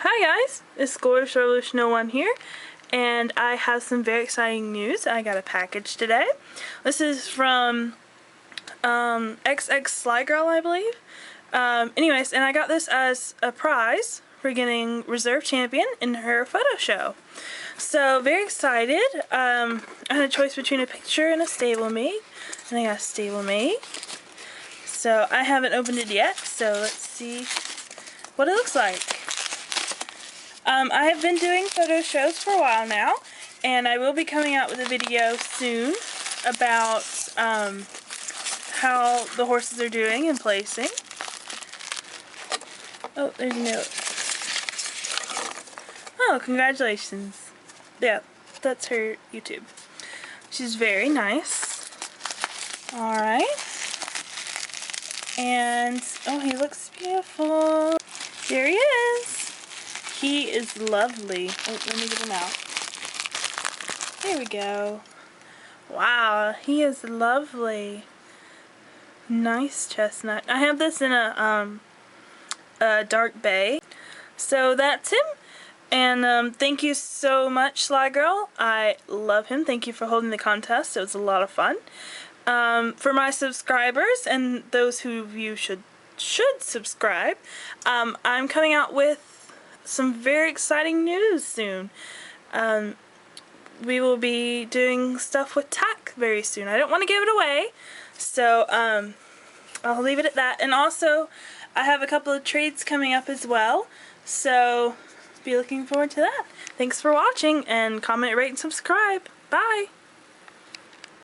Hi guys, it's Glorious Revolution 01 here, and I have some very exciting news. I got a package today. This is from XX Sly Girl, I believe. Anyways, and I got this as a prize for getting Reserve Champion in her photo show. So, very excited. I had a choice between a picture and a stablemate, and I got a stablemate. So, I haven't opened it yet, so let's see what it looks like. I have been doing photo shows for a while now, and I will be coming out with a video soon about how the horses are doing and placing. Oh, there's a note. Oh, congratulations. Yeah, that's her YouTube. She's very nice. Alright. And, oh, he looks beautiful. Here he is. He is lovely. Oh, let me get him out. There we go. Wow, he is lovely. Nice chestnut. I have this in a dark bay. So that's him. And thank you so much, Sly Girl. I love him. Thank you for holding the contest. It was a lot of fun. For my subscribers and those who you should subscribe, I'm coming out with some very exciting news soon. We will be doing stuff with TAC very soon. I don't want to give it away, so I'll leave it at that. And also, I have a couple of trades coming up as well, so be looking forward to that. Thanks for watching, and comment, rate, and subscribe. Bye!